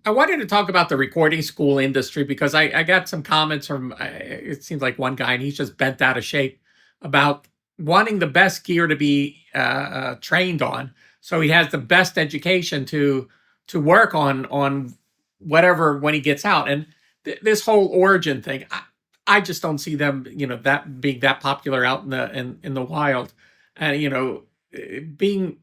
I wanted to talk about the recording school industry because I got some comments from it seems like one guy, and he's just bent out of shape about wanting the best gear to be trained on, so he has the best education to work on whatever when he gets out. And this whole origin thing, I just don't see them, that being that popular out in the wild, and being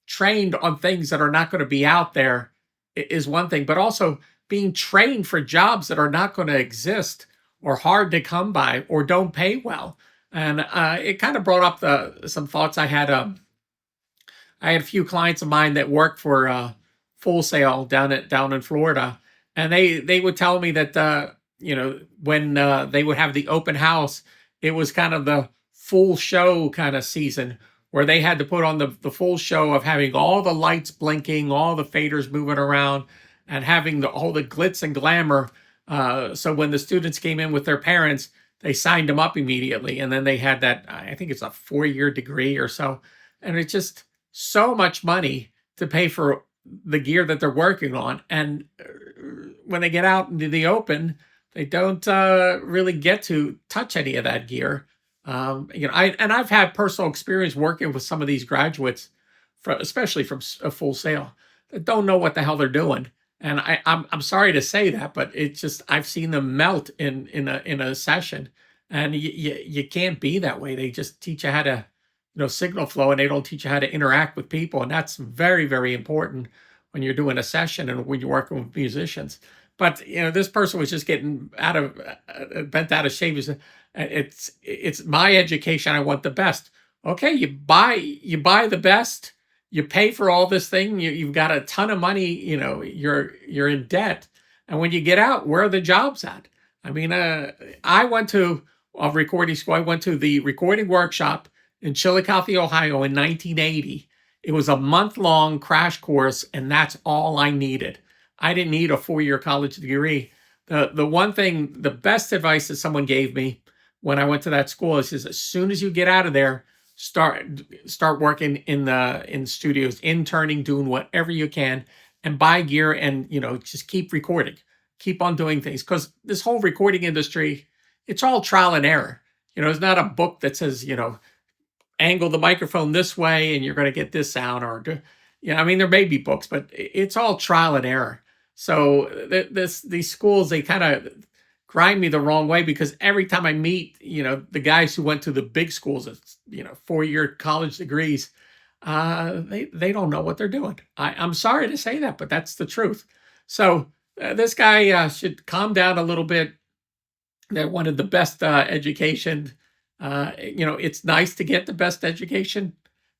trained on things that are not going to be out there is one thing, but also being trained for jobs that are not going to exist or hard to come by or don't pay well. And it kind of brought up some thoughts I had. I had a few clients of mine that work for Full Sail down in Florida, and they would tell me that when they would have the open house, it was kind of the full show kind of season where they had to put on the full show of having all the lights blinking, all the faders moving around, and having all the glitz and glamour. So when the students came in with their parents, they signed them up immediately, and then they had that. I think it's a 4-year degree or so, and it's just so much money to pay for the gear that they're working on. And when they get out into the open, they don't really get to touch any of that gear. I've had personal experience working with some of these graduates, especially from a Full Sail, that don't know what the hell they're doing. And I'm sorry to say that, but it's just I've seen them melt in a session, and you can't be that way. They just teach you how to signal flow, and they don't teach you how to interact with people, and that's very, very important when you're doing a session and when you're working with musicians. But this person was just getting bent out of shape. He said, it's my education. I want the best. Okay, you buy the best. You pay for all this thing. You've got a ton of money. You're in debt, and when you get out, where are the jobs at? I mean, I went to a recording school. I went to the recording workshop in Chillicothe, Ohio in 1980. It was a month-long crash course, and that's all I needed. I didn't need a 4-year college degree. The one thing, the best advice that someone gave me when I went to that school is as soon as you get out of there, start working in studios, interning, doing whatever you can, and buy gear, and just keep recording, keep on doing things, because this whole recording industry, it's all trial and error. It's not a book that says angle the microphone this way and you're going to get this sound, or I mean, there may be books, but it's all trial and error. So these schools, they kind of grind me the wrong way, because every time I meet the guys who went to the big schools, it's 4-year college degrees, they don't know what they're doing. I'm sorry to say that, but that's the truth. So this guy should calm down a little bit. They wanted the best education. It's nice to get the best education,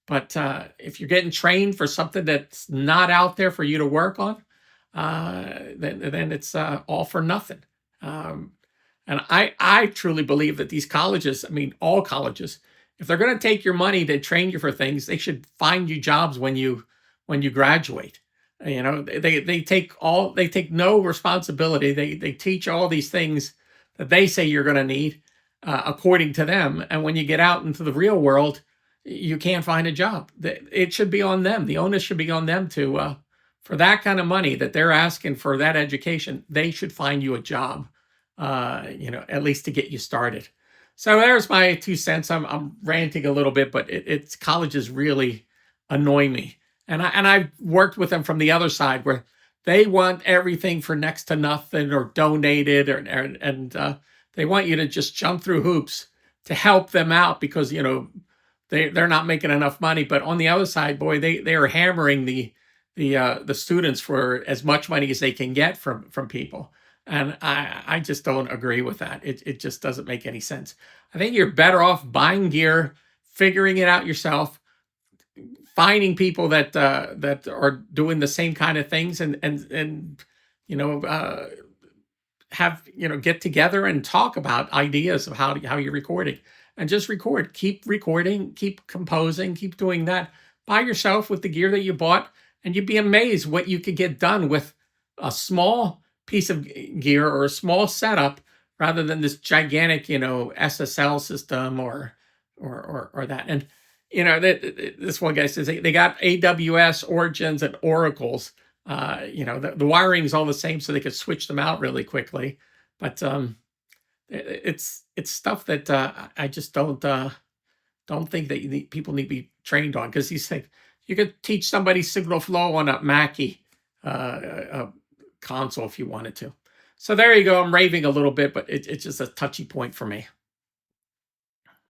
but if you're getting trained for something that's not out there for you to work on, then it's all for nothing. Um, and I truly believe that these colleges, I mean, all colleges, if they're going to take your money to train you for things, they should find you jobs when you graduate. They take no responsibility. They teach all these things that they say you're going to need, according to them. And when you get out into the real world, you can't find a job. It should be on them. The onus should be on them to, for that kind of money that they're asking for that education, they should find you a job, at least to get you started. So there's my 2 cents. I'm ranting a little bit, but it's colleges really annoy me. And I've worked with them from the other side, where they want everything for next to nothing or donated, and they want you to just jump through hoops to help them out, because they're not making enough money. But on the other side, boy, they are hammering the students for as much money as they can get from people. And I just don't agree with that. It just doesn't make any sense. I think you're better off buying gear, figuring it out yourself, finding people that are doing the same kind of things, and you know uh, have get together and talk about ideas of how you're recording, and just record, keep recording, keep composing, keep doing that by yourself with the gear that you bought, and you'd be amazed what you could get done with a small piece of gear or a small setup, rather than this gigantic SSL system, or that. And this one guy says they got AWS, Origins, and Oracles, The wiring's all the same, so they could switch them out really quickly. But it's stuff that I just don't think that people need to be trained on, because he's like, you could teach somebody signal flow on a Mackie console if you wanted to. So there you go. I'm raving a little bit, but it's just a touchy point for me.